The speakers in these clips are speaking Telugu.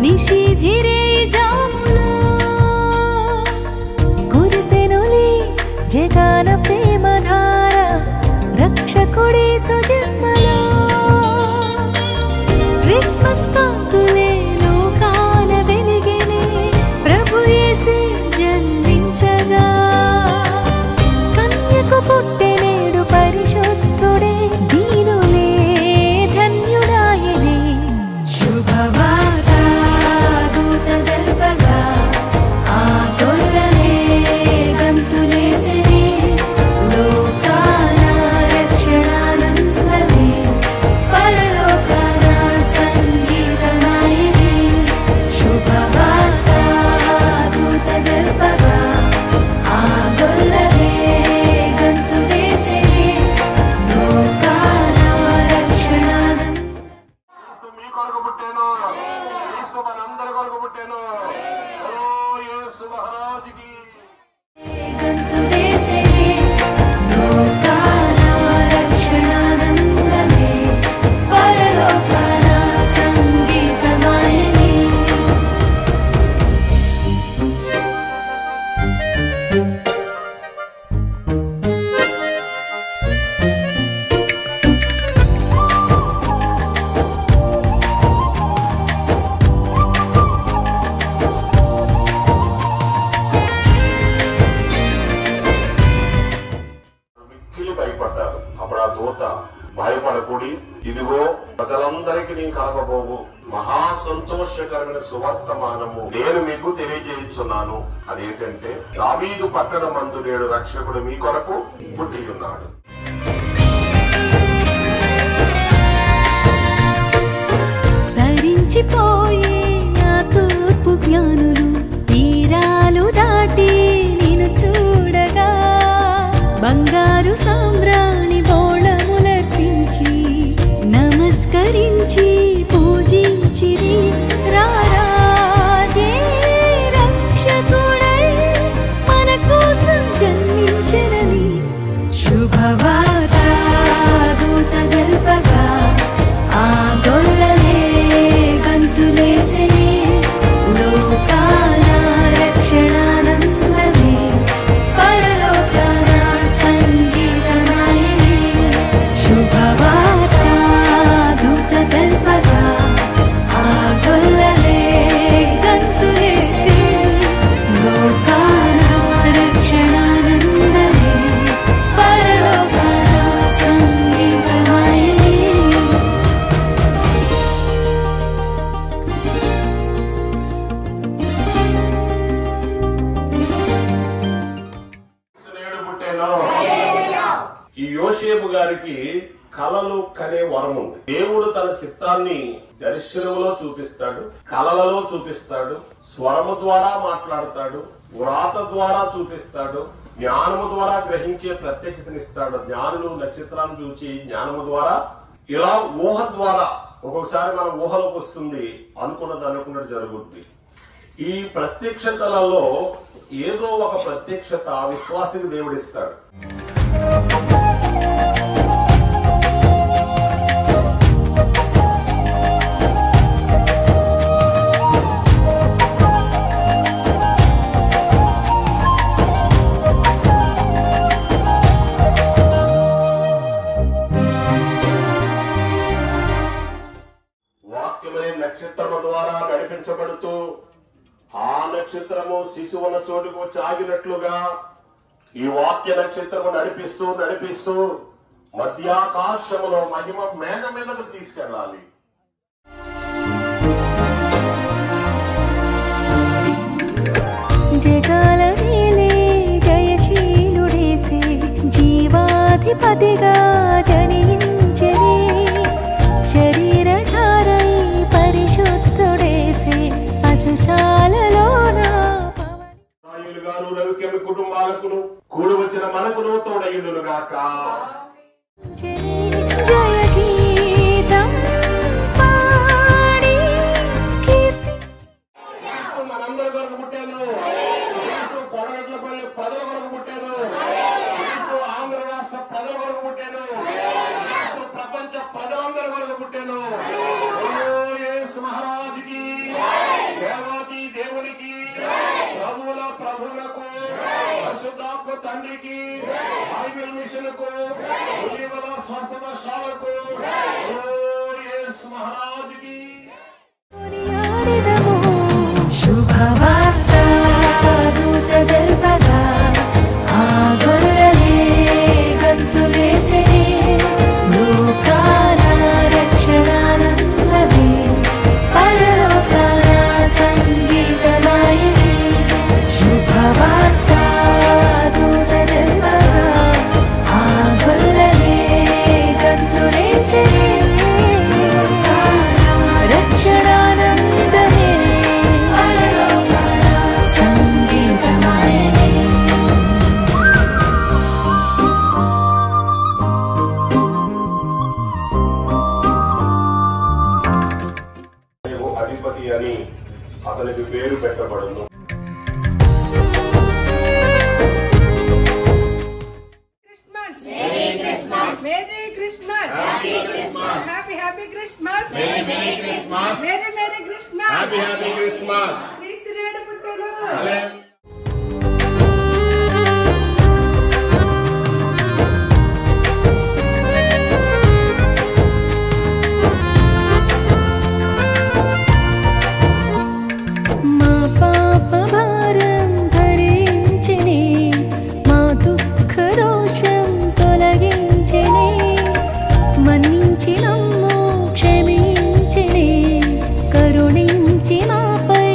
నిశిధిరే జాములో కురిసెనులే జగాన ప్రేమధార రక్షకుడే సుజన్మలో క్రిస్మస్ కాంతులే లోకాన వెలిగెనే ప్రభు యేసు జన్మించగా కన్యకు పుట్టెనేడు పరిశుద్ధుడే దీనులే ధన్యుడాయనే శుభవార్త దూత తెల్పగా ఆ గొల్లలే గంతులేసిరి లోకాన రక్షణానందమే పరలోకాన సంగీతమాయిరి శుభవార్త దూత తెల్పగా ఆ గొల్లలే గంతులేసిరి లోకాన రక్షణానందమే మీ కొరకు పుట్టాను, క్రీస్తు మనందరి కొరకు పుట్టాను. ఓ యేసు మహారాజుకి గంతులేసిరి లోకాన రక్షణానందమే పరలోకాన సంగీతమాయిరి మిక్కిలి భయపడ్డారు. అప్పుడు ఆ దూత భయపడకూడి, ఇదిగో ప్రజలందరికీ నేను కలగబోవు మహా సంతోషకరమైన సువర్తమానము నేను మీకు తెలియజేయుచున్నాను. అదేంటంటే దావీదు పట్టణమందు నేడు రక్షకుడు మీ కొరకు పుట్టి ఉన్నాడు. తరించిపోయే ఆ తూర్పు జ్ఞానులు తీరాలు దాటి నిన్ను చూడగా బంగారు సామ్రాణి బోళములర్పించి నమస్కరించి పూజించిరి రారాజే రక్షకుడై మన కోసం జన్మించెనని శుభవార్త దూత తెల్పగా ఆ గొల్లలే గంతులేసిరి లోకాన రక్షణానందమే పరలోకాన సంగీతమాయిరి శుభవార్త దూత తెల్పగా ఆ గొల్లలే గంతులేసిరి లోకాన రక్షణానందమే పరలోకాన సంగీతమాయిరి నేడు పుట్టాను. ఈ యోసేపు గారికి కలలు కనే వరం ఉంది. దేవుడు తన చిత్తాన్ని దర్శనములో చూపిస్తాడు, కలలలో చూపిస్తాడు, స్వరము ద్వారా మాట్లాడతాడు, వ్రాత ద్వారా చూపిస్తాడు, జ్ఞానము ద్వారా గ్రహించే ప్రత్యక్షతనిస్తాడు. జ్ఞానులు నక్షత్రాన్ని చూచి జ్ఞానము ద్వారా, ఇలా ఊహ ద్వారా ఒక్కొక్కసారి మన ఊహలోకి వస్తుంది, అనుకున్నట్టు జరుగుద్ది. ఈ ప్రత్యక్షతలలో ఏదో ఒక ప్రత్యక్షత విశ్వాసికి దేవుడిస్తాడు. వాక్యమనే నక్షత్రము ద్వారా నడిపించబడుతూ ఆ నక్షత్రము శిశువున్న చోటుకు వచ్చి ఆగినట్లుగా ఈ వాక్య నక్షత్రము నడిపిస్తూ మధ్యాకాశములో మహిమ మేఘ మీదకు తీసుకెళ్ళాలి. జగాల నేలే జయశీలుడేసే జీవాధిపతిగా జనించెనే శరీరధారై పరిశుద్ధుడేసే పశుశాలలోన గాను రవికెమి కుటుంబాలకును కూడి వచ్చిన మనకును తోడయుడును గాక. జయగీతం పాడి కీర్తించి మనందరి కొరకు పుట్టాను. కొడగట్లపల్లి ప్రజల కొరకు పుట్టాను. ఆంధ్ర రాష్ట్ర ప్రజల కొరకు పుట్టాను. ప్రపంచ ప్రజలందరి కొరకు పుట్టాను. యేసు మహారాజుకి తండ్రికి, బైబిల్ మిషన్ కు, ఉలీవల స్వస్థతశాలకు, యేసు మహారాజుకి శుభవార్త దూత తెల్పగా ఆ గొల్లలే గంతులేసెనే లోకాల రక్షణానందమే పరలోకాల సంగీతమాయనే శుభవార్త దూత తెల్పగా ఆ గొల్లలే గంతులేసెనే రక్షణానందమే పరలోకాల సంగీతమాయనే అధిపతి అని అతనికి పేరు పెట్టబడును. Merry Christmas! Merry Christmas! Happy Christmas! Happy Christmas! Merry Christmas! Merry Christmas! Happy Christmas! క్రీస్తు నేడు పుట్టెను. మా పాప భారం భరించెనే మా దుఃఖ దోషం తొలగించెనే మన్నించి నమ్ము క్షమించెనే కరుణించి మాపై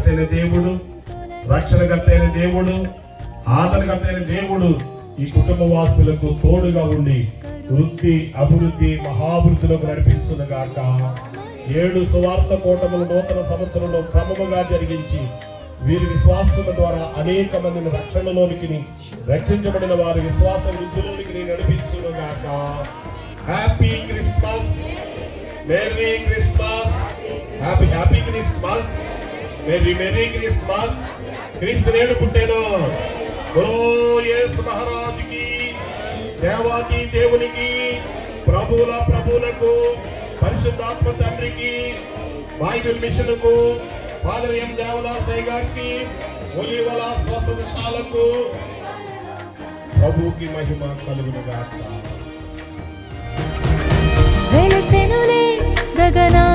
అయిన దేవుడు, రక్షణకర్త అయిన దేవుడు, ఆదరణకర్త అయిన దేవుడు ఈ కుటుంబ వాసులకు తోడుగా ఉండి వృద్ధి, అభివృద్ధి, మహాభివృద్ధిలోకి నడిపించునుగాక. 7 సువార్త కూటములు నూతన సంవత్సరంలో క్రమముగా జరిగించి వీరి విశ్వాసముల ద్వారా అనేక మందిని రక్షణలోనికి, రక్షించబడిన వారి విశ్వాస వృద్ధిలోనికి నడిపించునుగాక. Happy Christmas, merry Christmas, happy Christmas, merry Christmas. క్రీస్తు నేడు పుట్టెను. ఓ యేసు మహారాజుకి, దేవాది దేవునికి, ప్రభువుల ప్రభువులకు, పరిశుద్ధాత్మ తండ్రికి, బైబిల్ మిషన్కు, ఫాదర్ ఎం దేవదాసయ్య గారికి, ఒలివల స్వస్థశాలకు ప్రభువుకి మహిమ కలుగునుగాక. వెలసెనులే గగనా